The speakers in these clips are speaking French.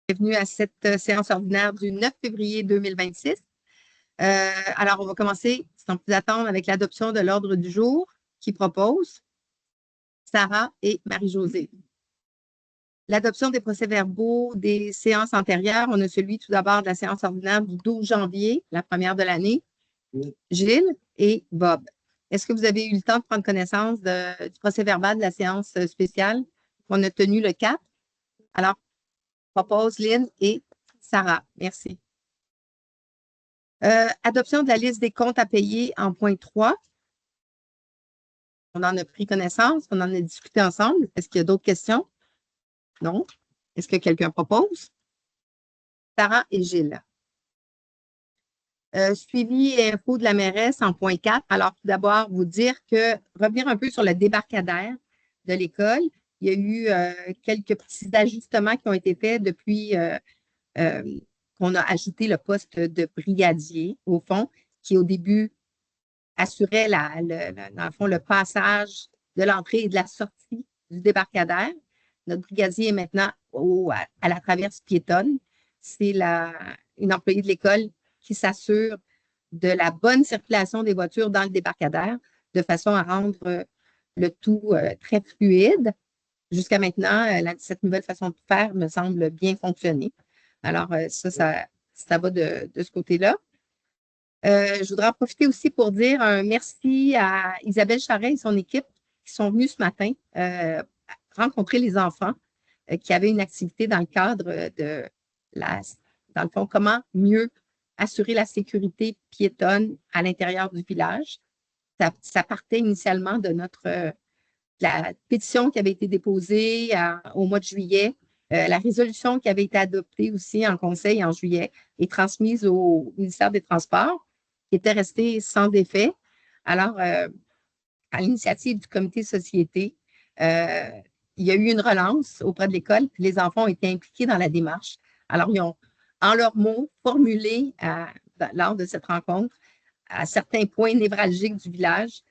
Bienvenue à cette séance ordinaire du 9 février 2026. Alors, on va commencer, sans plus attendre, avec l'adoption de l'ordre du jour qui propose Sarah et Marie-Josée. L'adoption des procès-verbaux des séances antérieures. On a celui tout d'abord de la séance ordinaire du 12 janvier, la première de l'année. Gilles et Bob. Est-ce que vous avez eu le temps de prendre connaissance du procès-verbal de la séance spéciale qu'on a tenue le 4? Alors, propose Lynn et Sarah. Merci. Adoption de la liste des comptes à payer en point 3. On en a pris connaissance, on en a discuté ensemble. Est-ce qu'il y a d'autres questions? Non. Est-ce que quelqu'un propose? Sarah et Gilles. Suivi et info de la mairesse en point 4. Alors, tout d'abord, vous dire que, revenir un peu sur le débarcadère de l'école. Il y a eu quelques petits ajustements qui ont été faits depuis qu'on a ajouté le poste de brigadier, au fond, qui au début assurait dans le fond, le passage de l'entrée et de la sortie du débarcadère. Notre brigadier est maintenant à la traverse piétonne. C'est une employée de l'école qui s'assure de la bonne circulation des voitures dans le débarcadère de façon à rendre le tout très fluide. Jusqu'à maintenant, cette nouvelle façon de faire me semble bien fonctionner. Alors, ça va de ce côté-là. Je voudrais en profiter aussi pour dire un merci à Isabelle Charret et son équipe qui sont venus ce matin rencontrer les enfants qui avaient une activité dans le cadre de dans le fond, comment mieux assurer la sécurité piétonne à l'intérieur du village. Ça partait initialement de la pétition qui avait été déposée au mois de juillet, la résolution qui avait été adoptée aussi en conseil en juillet et transmise au ministère des Transports, qui était restée sans effet. Alors, à l'initiative du comité société, il y a eu une relance auprès de l'école, puis les enfants ont été impliqués dans la démarche. Alors, ils ont, en leurs mots, formulé lors de cette rencontre, à certains points névralgiques du village,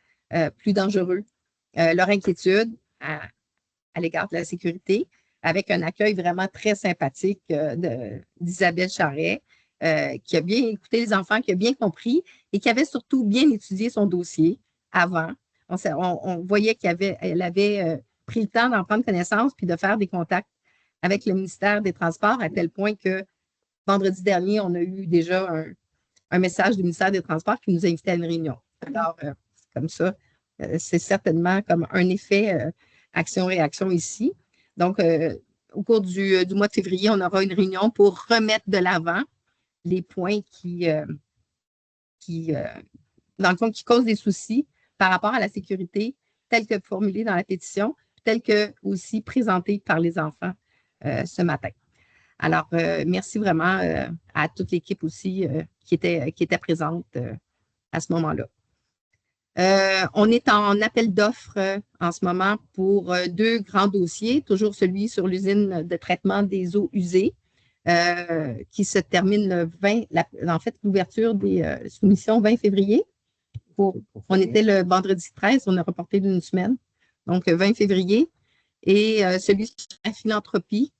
plus dangereux, leur inquiétude à l'égard de la sécurité, avec un accueil vraiment très sympathique d'Isabelle Charret, qui a bien écouté les enfants, qui a bien compris et qui avait surtout bien étudié son dossier avant. On voyait qu'elle avait pris le temps d'en prendre connaissance puis de faire des contacts avec le ministère des Transports, à tel point que vendredi dernier, on a eu déjà un message du ministère des Transports qui nous invitait à une réunion. Alors, comme ça, c'est certainement comme un effet action-réaction ici. Donc, au cours du mois de février, on aura une réunion pour remettre de l'avant les points dans le fond, qui causent des soucis par rapport à la sécurité, telle que formulée dans la pétition, telle que aussi présentée par les enfants ce matin. Alors, merci vraiment à toute l'équipe aussi qui était présente à ce moment-là. On est en appel d'offres en ce moment pour 2 grands dossiers, toujours celui sur l'usine de traitement des eaux usées, qui se termine le 20, en fait, l'ouverture des soumissions 20 février. On était le vendredi 13, on a reporté d'une semaine, donc 20 février. Et celui sur la philanthropie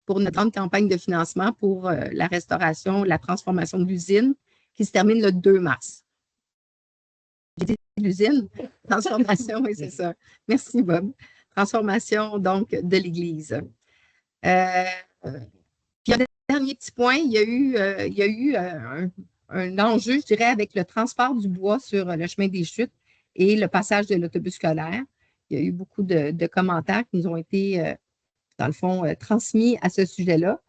pour notre grande campagne de financement pour la restauration, la transformation de l'usine, qui se termine le 2 mars. J'ai dit l'usine, transformation, oui, c'est ça. Merci, Bob. Transformation, donc, de l'Église. Puis, un dernier petit point, il y a eu un enjeu, je dirais, avec le transport du bois sur le chemin des Chutes et le passage de l'autobus scolaire. Il y a eu beaucoup de commentaires qui nous ont été, dans le fond, transmis à ce sujet-là.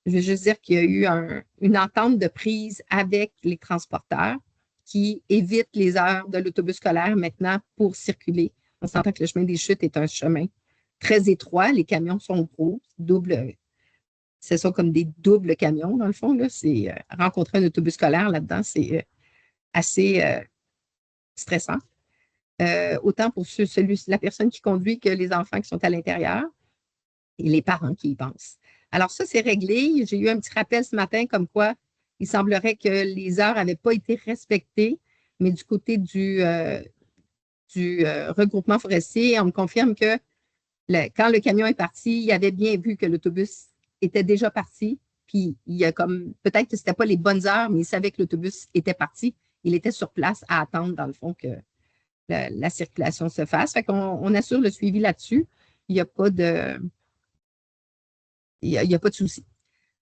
Je veux juste dire qu'il y a eu une entente de prise avec les transporteurs qui évite les heures de l'autobus scolaire maintenant pour circuler. On s'entend que le chemin des Chutes est un chemin très étroit. Les camions sont gros, ce sont comme des doubles camions, dans le fond. Là. Rencontrer un autobus scolaire là-dedans, c'est assez stressant. Autant pour la personne qui conduit que les enfants qui sont à l'intérieur et les parents qui y pensent. Alors ça, c'est réglé. J'ai eu un petit rappel ce matin comme quoi il semblerait que les heures n'avaient pas été respectées, mais du côté du regroupement forestier, on me confirme que quand le camion est parti, il avait bien vu que l'autobus était déjà parti. Puis, il y a comme, peut-être que ce n'était pas les bonnes heures, mais il savait que l'autobus était parti. Il était sur place à attendre, dans le fond, que la circulation se fasse. Fait qu'on assure le suivi là-dessus. Il n'y a pas de, il y a pas de souci.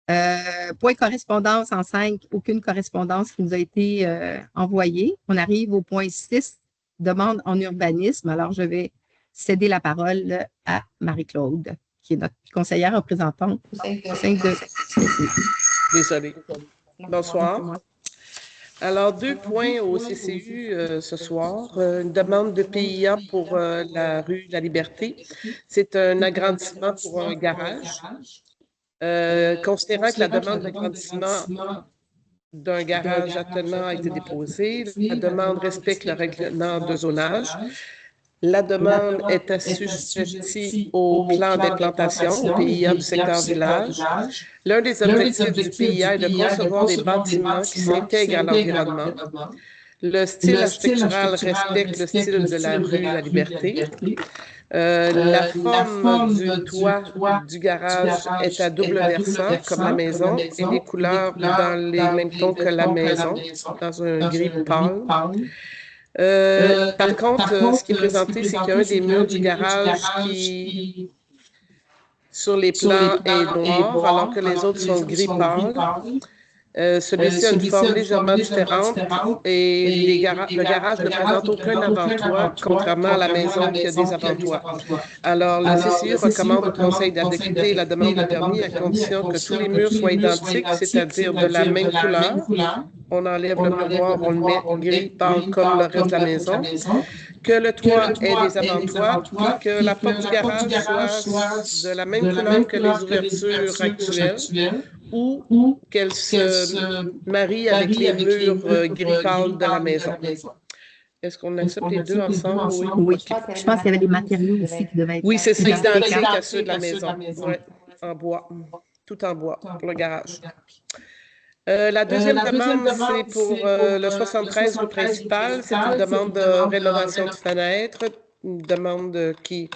Point correspondance en 5, aucune correspondance qui nous a été envoyée. On arrive au point 6, demande en urbanisme. Alors, je vais céder la parole à Marie-Claude, qui est notre conseillère représentante au sein de... Désolée. Bonsoir. Alors, 2 points au CCU ce soir. Une demande de PIA pour la rue de la Liberté. C'est un agrandissement pour un garage. Considérant que la demande d'agrandissement d'un garage attenant a été déposée, la demande respecte le règlement de zonage. La demande est assujettie au plan d'implantation, au PIA du secteur village. L'un des objectifs du PIA est de concevoir des bâtiments qui s'intègrent à l'environnement. Le style architectural respecte le style de la rue La Liberté. La forme du toit du garage est à double versant, comme la maison, et les couleurs dans les mêmes tons que la maison, dans un gris pâle. Par contre, ce qui est présenté, c'est qu'il y a un des murs du garage qui, sur les plans, est noir, alors que les autres sont gris pâle. Celui-ci a une forme légèrement différente et le garage ne présente aucun avant-toit, contrairement à la maison qui a des avant-toits. Alors, le CCU recommande au Conseil d'adopter la demande de permis à condition que tous les murs soient identiques, c'est-à-dire de la même couleur. On enlève le mur noir, on le met gris pâle comme le reste de la maison. Que le toit ait des avant-toits, puis que la porte du garage soit de la même couleur que les ouvertures actuelles, ou qu'elle se marie avec les murs gris pâle de la maison. Est-ce qu'on accepte les deux ensemble? Oui. Oui, je pense qu'il y avait des matériaux aussi qui devaient être... Oui, c'est identique à ceux de la maison. Oui, en bois. Tout en bois pour le garage. La deuxième demande, c'est pour le 73 rue principale. C'est une demande de rénovation de fenêtres, une demande qui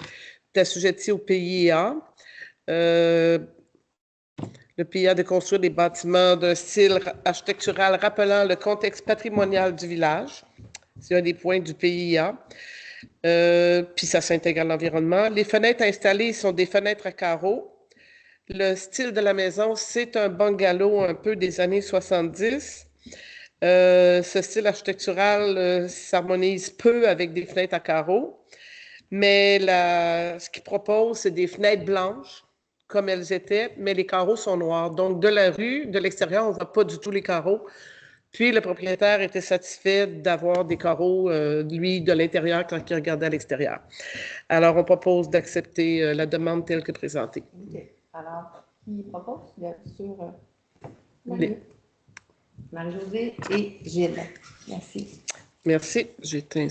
est assujettie au PIA. Le PIA de construire des bâtiments d'un style architectural rappelant le contexte patrimonial du village. C'est un des points du PIA. Puis ça s'intègre à l'environnement. Les fenêtres installées sont des fenêtres à carreaux. Le style de la maison, c'est un bungalow un peu des années 70. Ce style architectural s'harmonise peu avec des fenêtres à carreaux. Mais ce qu'il propose, c'est des fenêtres blanches, comme elles étaient, mais les carreaux sont noirs. Donc, de la rue, de l'extérieur, on ne voit pas du tout les carreaux. Puis, le propriétaire était satisfait d'avoir des carreaux, lui, de l'intérieur quand il regardait à l'extérieur. Alors, on propose d'accepter la demande telle que présentée. OK. Alors, qui propose? Sur Marie-Josée et Gilles. Merci. Merci. J'éteins.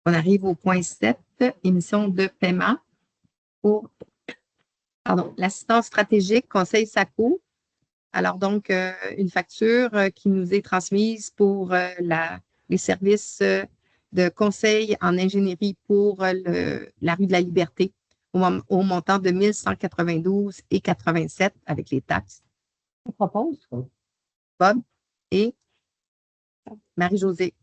On arrive au point 7, émission de paiement pour l'assistance stratégique Conseil SACO. Alors, donc, une facture qui nous est transmise pour les services de conseil en ingénierie pour la rue de la Liberté au montant de 1192,87 avec les taxes. On propose? Bob et Marie-Josée.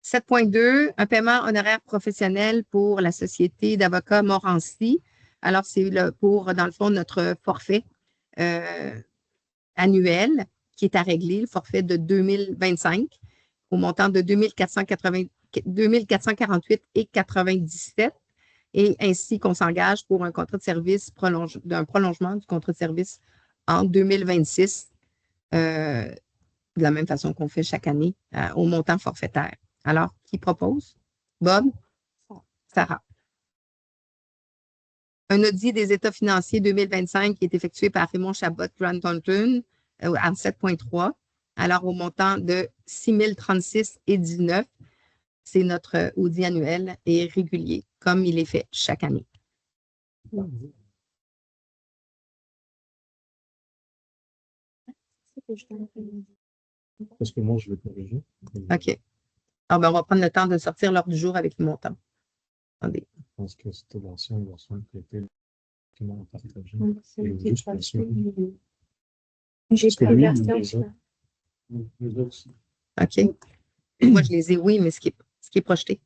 7.2, un paiement honoraire professionnel pour la société d'avocats Morancy. Alors, c'est pour, dans le fond, notre forfait annuel qui est à régler, le forfait de 2025 au montant de 2448,97 et ainsi qu'on s'engage pour un contrat de service d'un prolongement du contrat de service en 2026 de la même façon qu'on fait chaque année au montant forfaitaire. Alors, qui propose? Bob? Sarah. Un audit des états financiers 2025 qui est effectué par Raymond Chabot Grant Thornton en 7.3. Alors, au montant de 6 036,19. C'est notre audit annuel et régulier, comme il est fait chaque année. Parce que moi, je vais corriger. OK. Alors, on va prendre le temps de sortir l'ordre du jour avec le montant. Attendez. Je pense que c'était l'ancienne version qui était partagée. J'ai pas la version. OK. Moi, je les ai, oui, mais ce qui est projeté.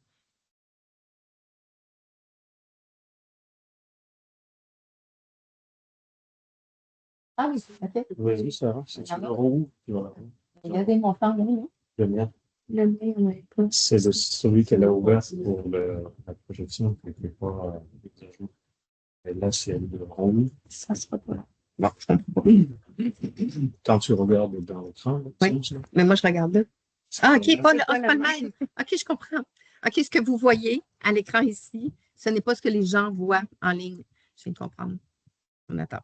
Ah oui, OK. Oui, ça va. C'est le rond. Il y a des montants, non? Le mien. Le mien, oui. C'est celui qu'elle a ouvert pour la projection qui n'était pas mise à jour. Et là, c'est le rond. Ça sera pas là. Bon, je comprends pas. Quand tu regardes dans l'écran, Oui, mais moi, je regarde là. Ah, OK, pas le même. OK, je comprends. OK, ce que vous voyez à l'écran ici, ce n'est pas ce que les gens voient en ligne. Je viens de comprendre. On attend.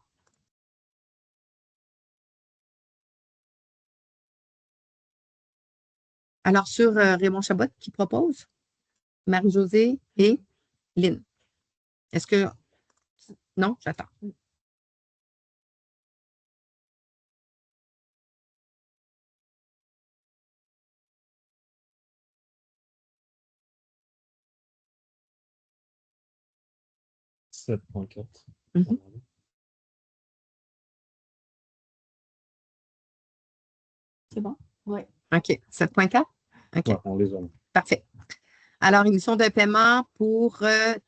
Alors, sur Raymond Chabot qui propose, Marie-Josée et Lynn. Est-ce que... Non, j'attends. C'est 7.4. C'est bon? Oui. OK. 7.4? OK. Ouais, on les a. Parfait. Alors, émission de paiement pour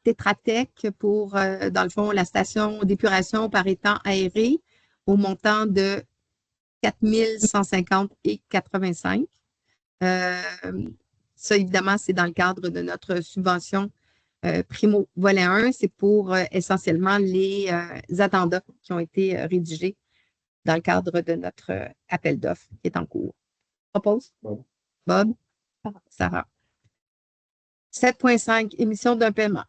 Tetra Tech, pour, dans le fond, la station d'épuration par étang aéré au montant de 4 150 et 85. Ça, évidemment, c'est dans le cadre de notre subvention Primo Volet 1. C'est pour essentiellement les addendas qui ont été rédigés dans le cadre de notre appel d'offres qui est en cours. Propose? Bob? Sarah. 7.5, émission d'un paiement.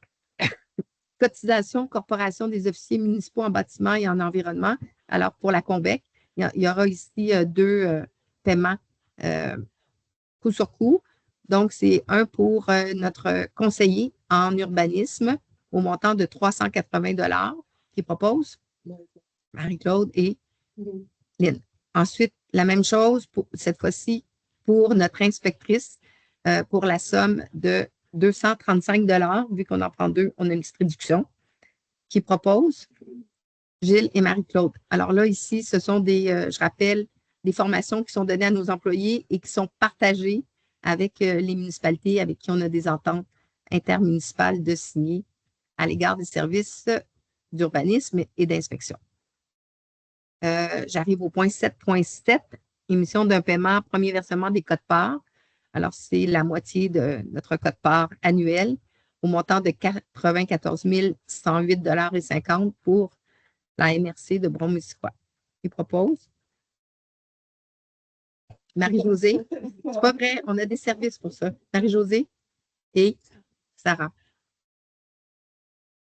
Cotisation, Corporation des officiers municipaux en bâtiment et en environnement. Alors, pour la Conbec, il y aura ici deux paiements coup sur coup. Donc, c'est un pour notre conseiller en urbanisme au montant de 380 qui propose Marie-Claude et Lynn. Ensuite, la même chose, cette fois-ci, pour notre inspectrice, pour la somme de 235 vu qu'on en prend deux, on a une petite réduction, qui propose Gilles et Marie-Claude. Alors là, ici, ce sont je rappelle, des formations qui sont données à nos employés et qui sont partagées avec les municipalités avec qui on a des ententes intermunicipales de signer à l'égard des services d'urbanisme et d'inspection. J'arrive au point 7.7, émission d'un paiement, premier versement des cotes-parts. Alors, c'est la moitié de notre cote-part annuelle au montant de 94 108,50 pour la MRC de Brome-Munisquois. Il propose. Marie-Josée. C'est pas vrai, on a des services pour ça. Marie-Josée et Sarah.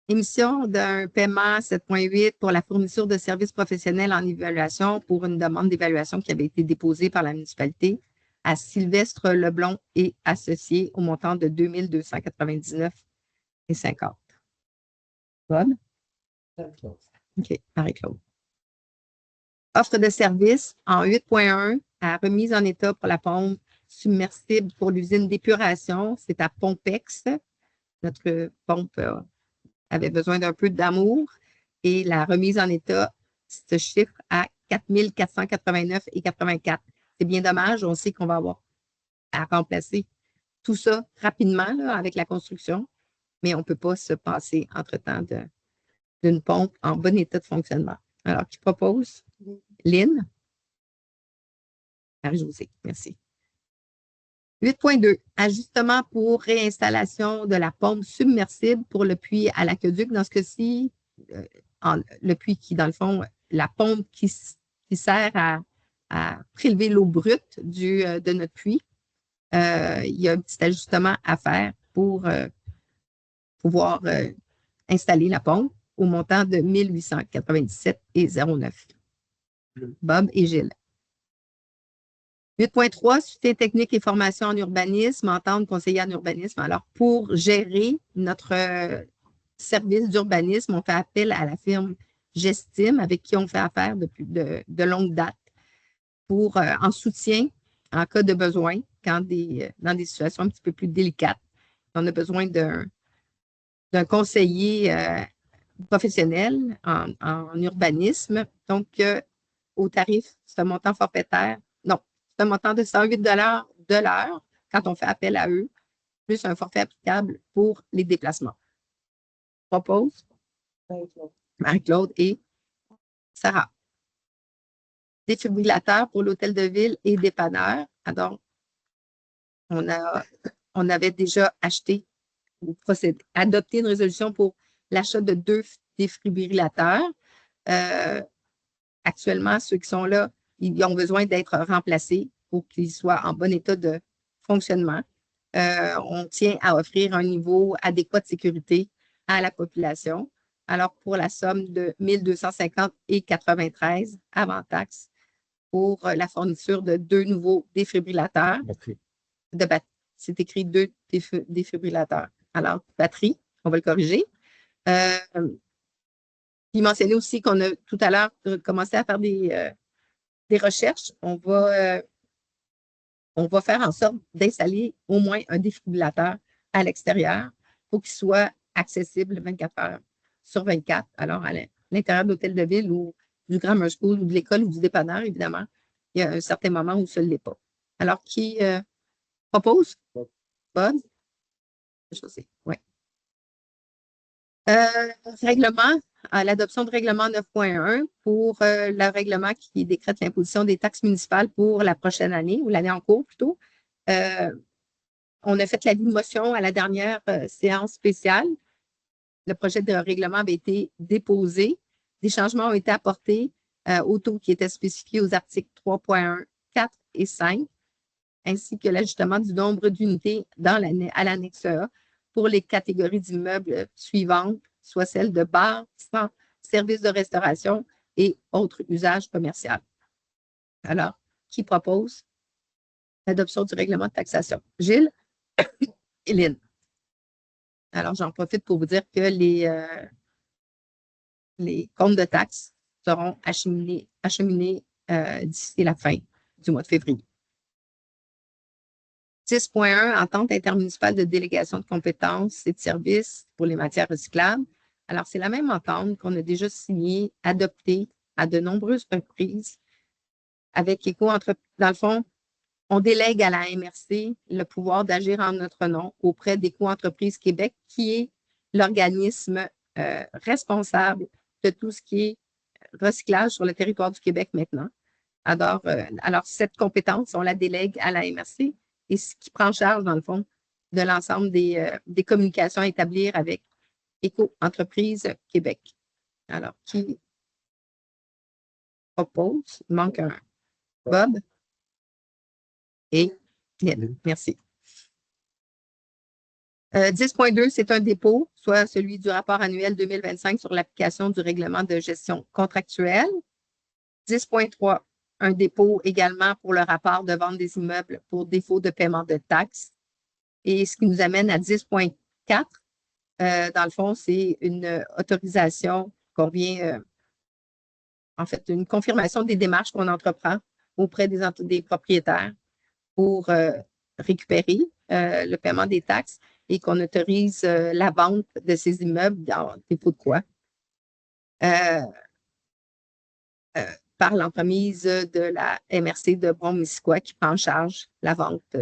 Émission d'un paiement 7.8 pour la fourniture de services professionnels en évaluation pour une demande d'évaluation qui avait été déposée par la municipalité à Sylvestre Leblond et associés au montant de 2 299,50. Bob? OK, Marie-Claude. Offre de service en 8.1 à remise en état pour la pompe submersible pour l'usine d'épuration. C'est à Pompex. Notre pompe avait besoin d'un peu d'amour et la remise en état se chiffre à 4 489,84. C'est bien dommage. On sait qu'on va avoir à remplacer tout ça rapidement là, avec la construction, mais on ne peut pas se passer entre-temps d'une pompe en bon état de fonctionnement. Alors, qui propose? Lynn? Marie-Josée, merci. 8.2, ajustement pour réinstallation de la pompe submersible pour le puits à l'aqueduc. Dans ce cas-ci, le puits qui, dans le fond, la pompe qui sert à prélever l'eau brute de notre puits. Il y a un petit ajustement à faire pour pouvoir installer la pompe au montant de 1897,09. Bob et Gilles. 8.3, soutien technique et formation en urbanisme, entente conseiller en urbanisme. Alors, pour gérer notre service d'urbanisme, on fait appel à la firme Gestime, avec qui on fait affaire depuis de longue date, pour en soutien en cas de besoin, dans des situations un petit peu plus délicates. On a besoin d'un conseiller professionnel en urbanisme. Donc, au tarif, c'est un montant forfaitaire. Non, c'est un montant de 108 de l'heure quand on fait appel à eux, plus un forfait applicable pour les déplacements. Je propose Marie-Claude et Sarah. Défibrillateur pour l'hôtel de ville et dépanneur. Alors, on avait déjà acheté ou adopté une résolution pour l'achat de 2 défibrillateurs. Actuellement, ceux qui sont là, ils ont besoin d'être remplacés pour qu'ils soient en bon état de fonctionnement. On tient à offrir un niveau adéquat de sécurité à la population. Alors, pour la somme de 1 250 et 93 avant taxe pour la fourniture de 2 nouveaux défibrillateurs de batterie. C'est écrit 2 défibrillateurs. Alors, batterie, on va le corriger. Puis mentionner aussi qu'on a tout à l'heure commencé à faire des recherches. On va faire en sorte d'installer au moins un défibrillateur à l'extérieur pour qu'il soit accessible 24 heures sur 24. Alors, à l'intérieur de l'hôtel de ville ou du grammar school ou de l'école ou du dépanneur, évidemment, il y a un certain moment où ça ne l'est pas. Alors, qui propose? Bob? Oui. Règlement, l'adoption de règlement 9.1 pour le règlement qui décrète l'imposition des taxes municipales pour la prochaine année ou l'année en cours plutôt. On a fait la motion à la dernière séance spéciale. Le projet de règlement avait été déposé. Des changements ont été apportés au taux qui était spécifié aux articles 3.1, 4 et 5, ainsi que l'ajustement du nombre d'unités à l'annexe A pour les catégories d'immeubles suivantes, soit celles de bars, services de restauration et autres usages commerciaux. Alors, qui propose l'adoption du règlement de taxation? Gilles? Hélène. Alors, j'en profite pour vous dire que les comptes de taxes seront acheminés d'ici la fin du mois de février. 10.1, entente intermunicipale de délégation de compétences et de services pour les matières recyclables. Alors, c'est la même entente qu'on a déjà signée, adoptée à de nombreuses reprises avec dans le fond, on délègue à la MRC le pouvoir d'agir en notre nom auprès d'Éco-entreprises Québec, qui est l'organisme responsable de tout ce qui est recyclage sur le territoire du Québec maintenant. Alors, cette compétence, on la délègue à la MRC et ce qui prend charge, dans le fond, de l'ensemble des communications à établir avec Éco-entreprises Québec. Alors, qui propose? Il manque un Bob et Lynn. Merci. 10.2, c'est un dépôt, soit celui du rapport annuel 2025 sur l'application du règlement de gestion contractuelle. 10.3, un dépôt également pour le rapport de vente des immeubles pour défaut de paiement de taxes. Et ce qui nous amène à 10.4, dans le fond, c'est une autorisation qu'on vient, en fait, une confirmation des démarches qu'on entreprend auprès des propriétaires pour récupérer le paiement des taxes et qu'on autorise la vente de ces immeubles dans dépôt de quoi? Par l'entremise de la MRC de Brome-Missisquoi qui prend en charge la vente,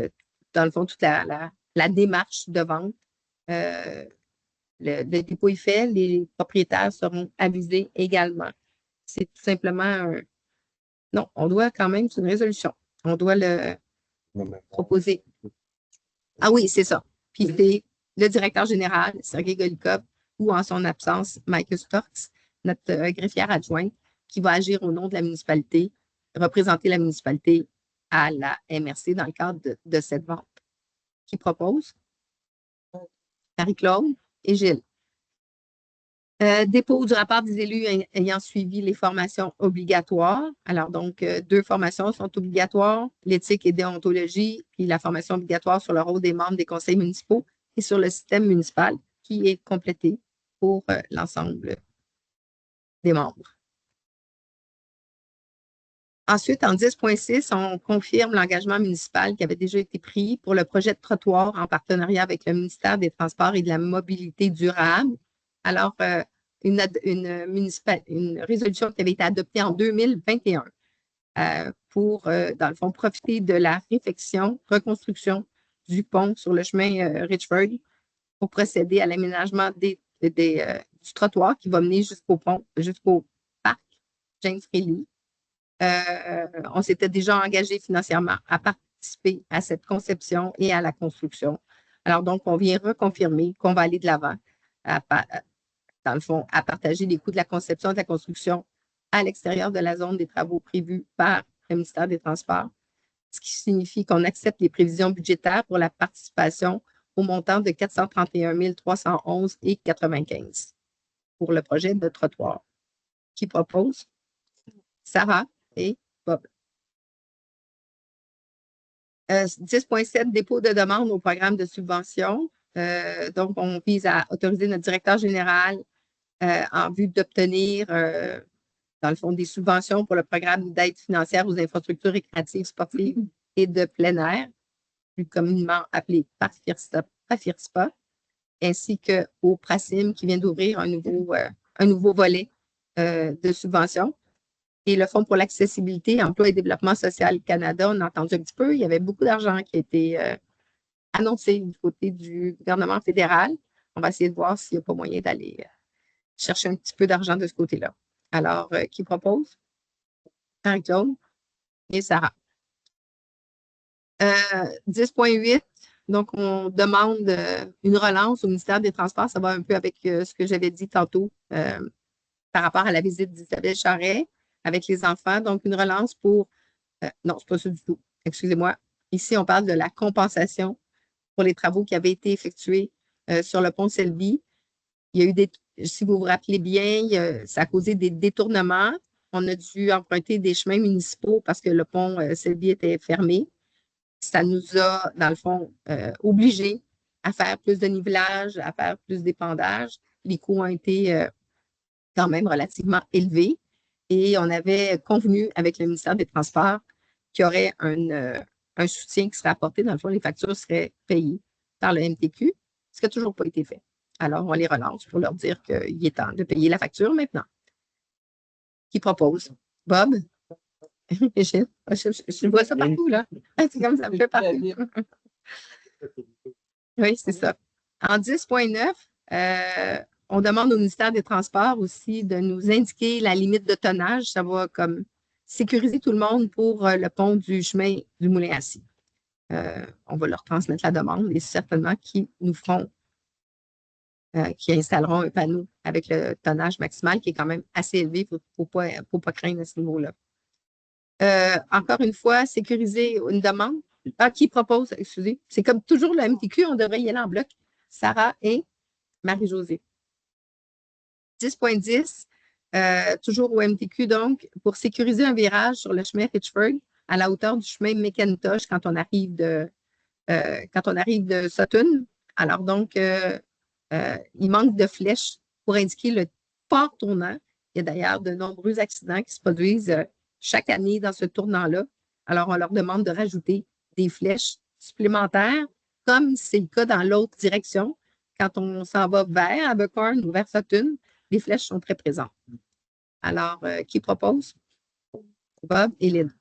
dans le fond, toute la démarche de vente. Le dépôt est fait, les propriétaires seront avisés également. C'est tout simplement non, on doit quand même, c'est une résolution. On doit le proposer. Ah oui, c'est ça. Puis c'est le directeur général, Sergei Golikov, ou en son absence, Michael Storks, notre greffière adjointe, qui va agir au nom de la municipalité, représenter la municipalité à la MRC dans le cadre de cette vente. Qui propose? Marie-Claude et Gilles. Dépôt du rapport des élus ayant suivi les formations obligatoires. Alors, donc, 2 formations sont obligatoires, l'éthique et déontologie, puis la formation obligatoire sur le rôle des membres des conseils municipaux et sur le système municipal qui est complété pour l'ensemble des membres. Ensuite, en 10.6, on confirme l'engagement municipal qui avait déjà été pris pour le projet de trottoir en partenariat avec le ministère des Transports et de la Mobilité durable. Alors, une résolution qui avait été adoptée en 2021 pour, dans le fond, profiter de la reconstruction du pont sur le chemin Richford pour procéder à l'aménagement du trottoir qui va mener jusqu'au pont, jusqu'au parc James Freely. On s'était déjà engagé financièrement à participer à cette conception et à la construction. Alors, donc, on vient reconfirmer qu'on va aller de l'avant, dans le fond, à partager les coûts de la conception et de la construction à l'extérieur de la zone des travaux prévus par le ministère des Transports, ce qui signifie qu'on accepte les prévisions budgétaires pour la participation au montant de 431 311,95 pour le projet de trottoir. Qui propose? Sarah et Bob. 10.7, dépôt de demande au programme de subvention. Donc, on vise à autoriser notre directeur général en vue d'obtenir, dans le fond, des subventions pour le programme d'aide financière aux infrastructures récréatives, sportives et de plein air, plus communément appelé PAFIRSPA, ainsi qu'au PRACIM qui vient d'ouvrir un nouveau volet de subvention. Et le Fonds pour l'accessibilité, emploi et développement social Canada, on a entendu un petit peu, il y avait beaucoup d'argent qui a été annoncé du côté du gouvernement fédéral. On va essayer de voir s'il n'y a pas moyen d'aller chercher un petit peu d'argent de ce côté-là. Alors, qui propose? Marie-Claude et Sarah. 10.8, donc on demande une relance au ministère des Transports. Ça va un peu avec ce que j'avais dit tantôt par rapport à la visite d'Isabelle Charret avec les enfants. Donc, une relance pour... non, ce n'est pas ça du tout. Excusez-moi. Ici, on parle de la compensation pour les travaux qui avaient été effectués sur le pont Selby. Il y a eu si vous vous rappelez bien, ça a causé des détournements. On a dû emprunter des chemins municipaux parce que le pont Selby était fermé. Ça nous a, dans le fond, obligés à faire plus de nivelage, à faire plus d'épandage. Les coûts ont été quand même relativement élevés. Et on avait convenu avec le ministère des Transports qu'il y aurait un soutien qui serait apporté. Dans le fond, les factures seraient payées par le MTQ, ce qui n'a toujours pas été fait. Alors, on les relance pour leur dire qu'il est temps de payer la facture maintenant. Qui propose? Bob? Je vois ça partout, là. C'est comme ça me fait partout. Oui, c'est ça. En 10.9, on demande au ministère des Transports aussi de nous indiquer la limite de tonnage. Ça va comme sécuriser tout le monde pour le pont du chemin du Moulin-Assis. On va leur transmettre la demande et certainement qu'ils nous feront, qui installeront un panneau avec le tonnage maximal qui est quand même assez élevé. Il ne faut pas craindre à ce niveau-là. Encore une fois, sécuriser une demande. Qui propose? Excusez. C'est comme toujours le MTQ, on devrait y aller en bloc. Sarah et Marie-Josée. 10.10, toujours au MTQ, donc, pour sécuriser un virage sur le chemin Richford à la hauteur du chemin McIntosh quand on arrive de Sutton. Alors, donc, il manque de flèches pour indiquer le port tournant. Il y a d'ailleurs de nombreux accidents qui se produisent chaque année dans ce tournant-là. Alors, on leur demande de rajouter des flèches supplémentaires, comme c'est le cas dans l'autre direction. Quand on s'en va vers Abercorn ou vers Sutton, les flèches sont très présentes. Alors, qui propose? Bob et Lynn.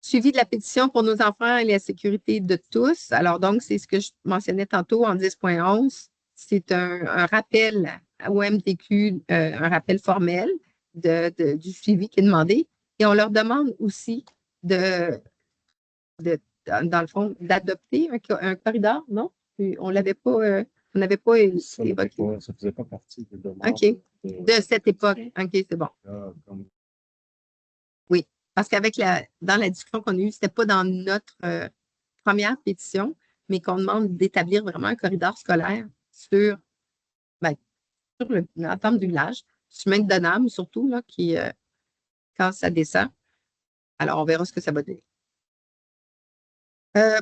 Suivi de la pétition pour nos enfants et la sécurité de tous. Alors, donc, c'est ce que je mentionnais tantôt en 10.11. C'est un rappel au MTQ, un rappel formel du suivi qui est demandé. Et on leur demande aussi dans le fond, d'adopter un corridor, non? On l'avait pas, on n'avait pas évoqué. Ça ne faisait pas partie des demandes. OK. De cette époque. OK, c'est bon. Oui, parce dans la discussion qu'on a eue, ce n'était pas dans notre première pétition, mais qu'on demande d'établir vraiment un corridor scolaire sur l'ensemble du village, chemin de Donham surtout, là, qui, quand ça descend. Alors, on verra ce que ça va donner.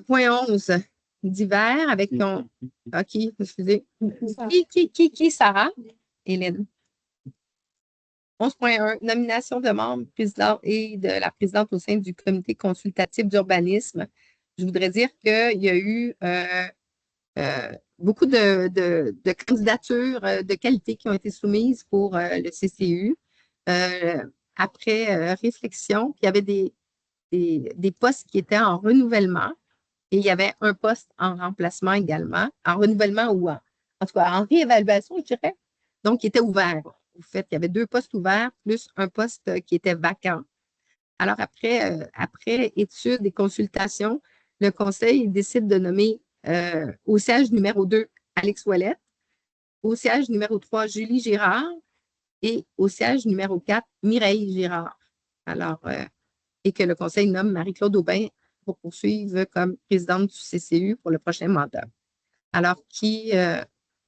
Point 11, d'hiver avec ton... OK, excusez. Qui, Sarah? Hélène. 11.1, nomination de membres, président et de la présidente au sein du comité consultatif d'urbanisme. Je voudrais dire qu'il y a eu beaucoup de candidatures de qualité qui ont été soumises pour le CCU. Après réflexion, il y avait des postes qui étaient en renouvellement et il y avait un poste en remplacement également, en renouvellement ou en tout cas en réévaluation, je dirais. Donc, il était ouvert. En fait, il y avait 2 postes ouverts plus un poste qui était vacant. Alors, après études et consultations, le conseil décide de nommer au siège numéro 2 Alex Ouellette, au siège numéro 3 Julie Girard et au siège numéro 4 Mireille Girard. Alors, et que le conseil nomme Marie-Claude Aubin pour poursuivre comme présidente du CCU pour le prochain mandat. Alors, qui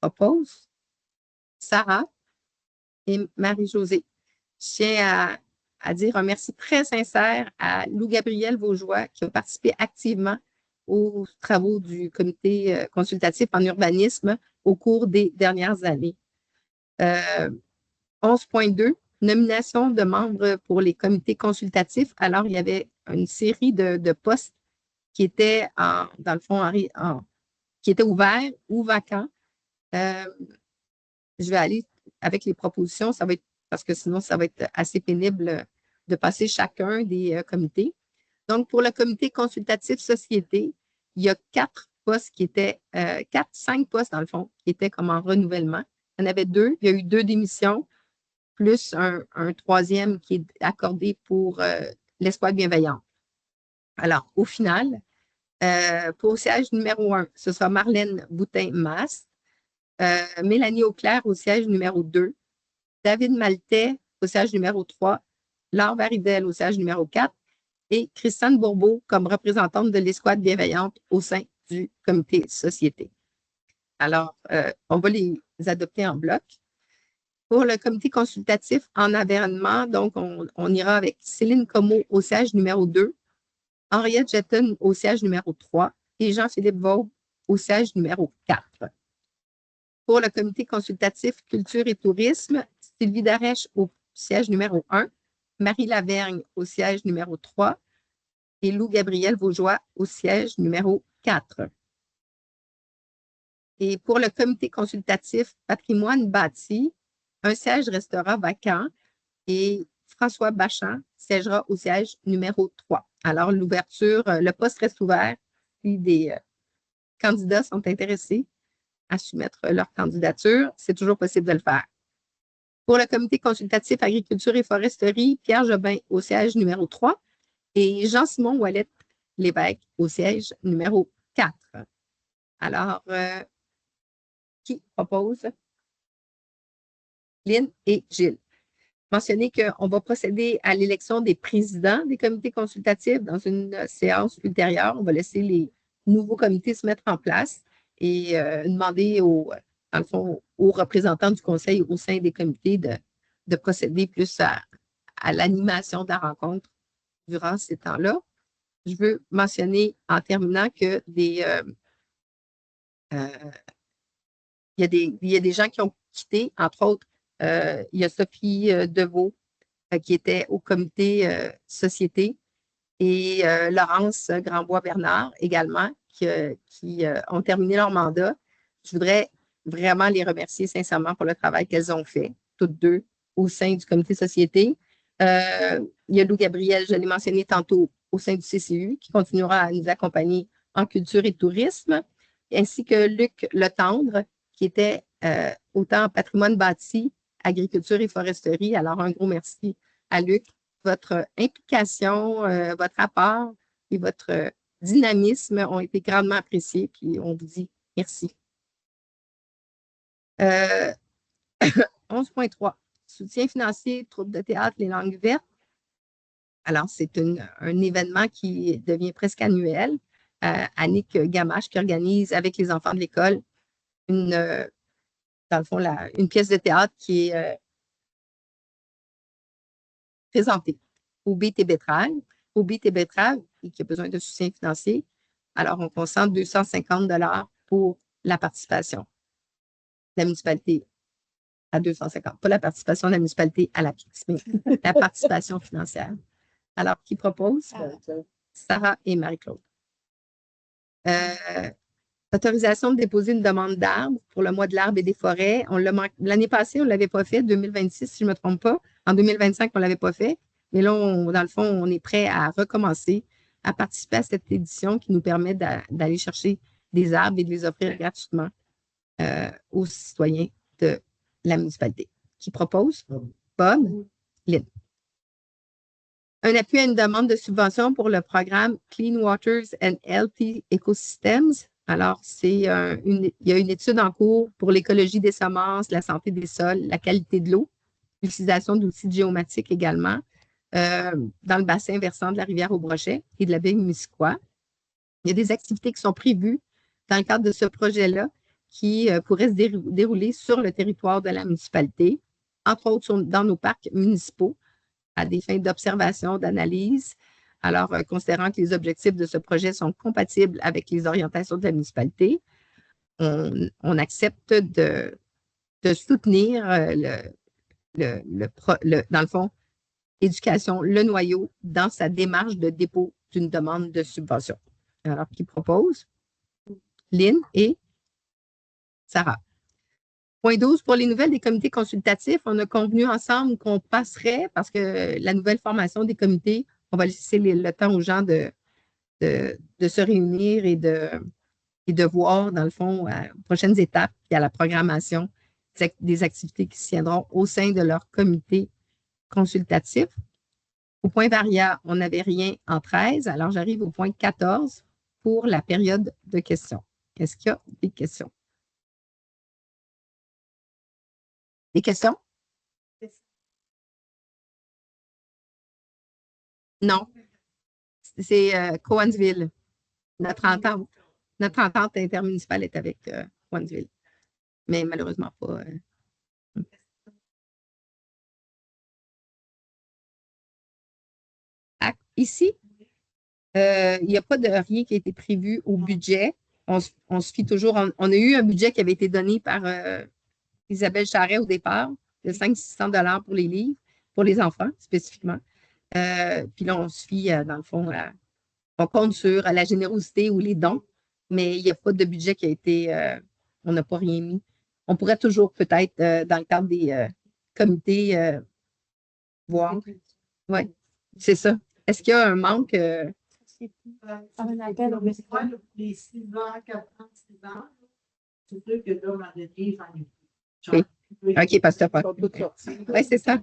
oppose? Sarah et Marie-Josée. Je tiens à dire un merci très sincère à Lou-Gabriel Vaugeois qui a participé activement aux travaux du comité consultatif en urbanisme au cours des dernières années. 11.2, nomination de membres pour les comités consultatifs. Alors, il y avait une série de postes qui étaient, dans le fond, qui étaient ouverts ou vacants. Je vais aller avec les propositions, ça va être parce que sinon, ça va être assez pénible de passer chacun des comités. Donc, pour le comité consultatif société, il y a 4 postes qui étaient, 5 postes dans le fond, qui étaient comme en renouvellement. Il y en avait 2, il y a eu 2 démissions, plus un 3e qui est accordé pour l'escouade bienveillante. Alors, au final, pour le siège numéro 1, ce sera Marlène Boutin-Mast, Mélanie Auclair au siège numéro 2, David Maltais au siège numéro 3, Laure Varidel au siège numéro 4 et Christiane Bourbeau comme représentante de l'escouade bienveillante au sein du comité société. Alors, on va les adopter en bloc. Pour le comité consultatif en environnement, donc, on ira avec Céline Comeau au siège numéro 2, Henriette Jetton au siège numéro 3 et Jean-Philippe Vaube au siège numéro 4. Pour le comité consultatif culture et tourisme, Sylvie Darèche au siège numéro 1, Marie Lavergne au siège numéro 3 et Lou-Gabriel Vaugeois au siège numéro 4. Et pour le comité consultatif patrimoine bâti, un siège restera vacant et François Bachan siégera au siège numéro 3. Alors, l'ouverture, le poste reste ouvert, puis des candidats sont intéressés à soumettre leur candidature. C'est toujours possible de le faire. Pour le comité consultatif agriculture et foresterie, Pierre Jobin au siège numéro 3 et Jean-Simon Ouellette-Lévesque au siège numéro 4. Alors, qui propose? Lynn et Gilles. Mentionner qu'on va procéder à l'élection des présidents des comités consultatifs dans une séance ultérieure. On va laisser les nouveaux comités se mettre en place et demander dans le fond, aux représentants du conseil au sein des comités de procéder plus à l'animation de la rencontre durant ces temps-là. Je veux mentionner en terminant que il y a des gens qui ont quitté, entre autres, il y a Sophie Deveau qui était au comité société et Laurence Grandbois-Bernard également qui ont terminé leur mandat. Je voudrais vraiment les remercier sincèrement pour le travail qu'elles ont fait, toutes deux, au sein du comité société. Il y a Lou Gabriel, je l'ai mentionné tantôt, au sein du CCU, qui continuera à nous accompagner en culture et tourisme, ainsi que Luc Letendre, qui était autant en patrimoine bâti, agriculture et foresterie. Alors, un gros merci à Luc. Votre implication, votre apport et votre dynamisme ont été grandement appréciés, puis on vous dit merci. 11.3, soutien financier, troupe de théâtre, les langues vertes. Alors, c'est un événement qui devient presque annuel. Annick Gamache qui organise avec les enfants de l'école dans le fond, une pièce de théâtre qui est présentée au BT Betrave, et qui a besoin de soutien financier. Alors, on concentre 250 $ pour la participation de la municipalité à 250. Pas la participation de la municipalité à la pièce, mais la participation financière. Alors, qui propose? Sarah et Marie-Claude. Autorisation de déposer une demande d'arbre pour le mois de l'arbre et des forêts. L'année passée, on ne l'avait pas fait, 2026, si je ne me trompe pas. En 2025, on ne l'avait pas fait. Mais là, dans le fond, on est prêt à recommencer à participer à cette édition qui nous permet d'aller chercher des arbres et de les offrir gratuitement aux citoyens de la municipalité. Qui propose? Bob? Lynn. Un appui à une demande de subvention pour le programme Clean Waters and Healthy Ecosystems. Alors, il y a une étude en cours pour l'écologie des semences, la santé des sols, la qualité de l'eau, l'utilisation d'outils géomatiques également dans le bassin versant de la rivière au Brochet et de la baie Munisquois. Il y a des activités qui sont prévues dans le cadre de ce projet-là qui pourraient se dérouler sur le territoire de la municipalité, entre autres dans nos parcs municipaux, à des fins d'observation, d'analyse. Alors, considérant que les objectifs de ce projet sont compatibles avec les orientations de la municipalité, on accepte de soutenir dans le fond, Éducation, le noyau, dans sa démarche de dépôt d'une demande de subvention. Alors, qui propose? Lynn et Sarah. Point 12, pour les nouvelles des comités consultatifs, on a convenu ensemble qu'on passerait, parce que la nouvelle formation des comités, on va laisser le temps aux gens de se réunir et de voir, dans le fond, aux prochaines étapes, puis à la programmation des activités qui se tiendront au sein de leur comité consultatif. Au point varia, on n'avait rien en 13, alors j'arrive au point 14 pour la période de questions. Est-ce qu'il y a des questions? Des questions? Non. C'est Cowansville. Notre entente intermunicipale est avec Cowansville. Mais malheureusement pas. Ici, il n'y a pas de rien qui a été prévu au budget. On se fie toujours. On a eu un budget qui avait été donné par Isabelle Charret au départ, de 500-600 $ pour les livres, pour les enfants spécifiquement. Puis là, on se fie, dans le fond, on compte sur la générosité ou les dons, mais il n'y a pas de budget qui a été, on n'a pas rien mis. On pourrait toujours peut-être, dans le cadre des comités, voir. Oui, c'est ça. Est-ce qu'il y a un manque? Un appel, Les 6 ans, 4 ans, 6 ans, c'est sûr que là, ma dernière, j'en ai plus. Oui. OK, parce que pas. Ils sont tous sortis. Oui, c'est ça.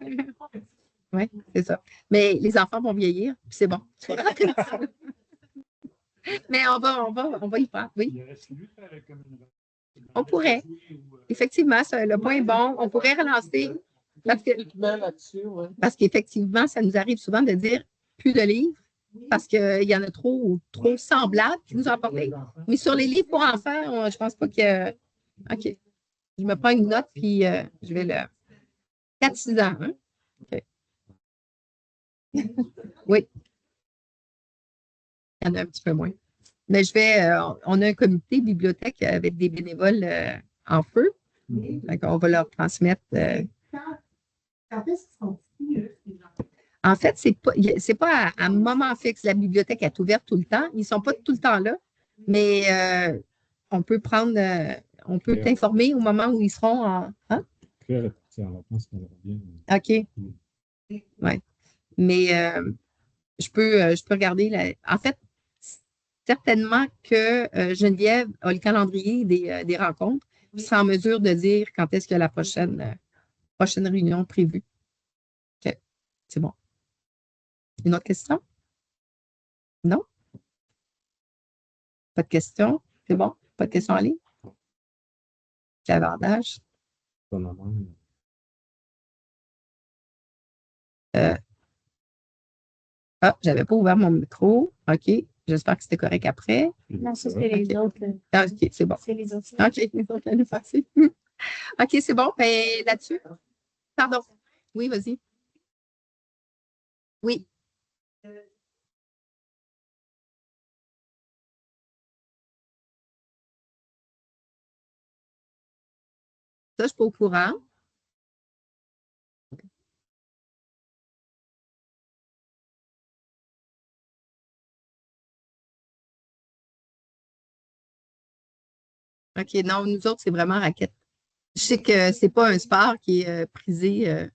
Oui, c'est ça. Mais les enfants vont vieillir, puis c'est bon. Mais on va y faire, oui. Il reste lui faire comme une... On pourrait. Effectivement, le point est bon. On pourrait relancer. Parce qu'effectivement, ça nous arrive souvent de dire plus de livres parce qu'il y en a trop semblables qui nous ont apporté. Mais sur les livres pour enfants, je pense pas qu'il y a. OK. Je me prends une note, puis je vais le. 4-6 ans, hein? OK. Oui. Il y en a un petit peu moins. Mais on a un comité bibliothèque avec des bénévoles en feu. Donc, on va leur transmettre. Quand est-ce qu'ils sont ici, ces gens? En fait, c'est pas à moment fixe. La bibliothèque est ouverte tout le temps. Ils ne sont pas tout le temps là, mais on peut on peut t'informer au moment où ils seront en. Hein? OK. Oui. Mais je peux regarder. En fait, certainement que Geneviève a le calendrier des rencontres, puis sera en mesure de dire quand est-ce qu'il y a la prochaine réunion prévue. OK. C'est bon. Une autre question? Non? Pas de questions? C'est bon? Pas de questions en ligne? Clavardage? J'avais pas ouvert mon micro. OK. J'espère que c'était correct après. Non, ça, c'est les autres. OK, c'est bon. C'est les autres. OK, les autres l'année passée. OK, c'est bon. Ben, là-dessus. Pardon. Oui, vas-y. Oui. Ça, je ne suis pas au courant. OK, non, nous autres, c'est vraiment raquette. Je sais que c'est pas un sport qui est prisé.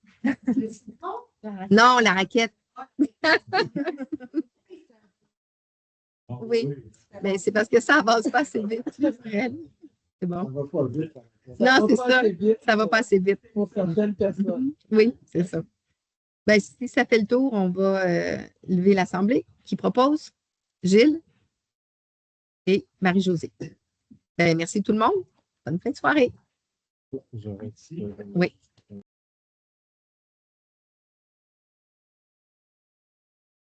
Non, la raquette. Oui, mais c'est parce que ça avance pas assez vite. C'est bon. va pas vite. Non, c'est ça. Ça va pas assez vite. Pour certaines personnes. Oui, c'est ça. Ben, si ça fait le tour, on va lever l'Assemblée. Qui propose? Gilles et Marie-Josée. Ben, merci tout le monde. Bonne fin de soirée. J'aurais dit, Oui.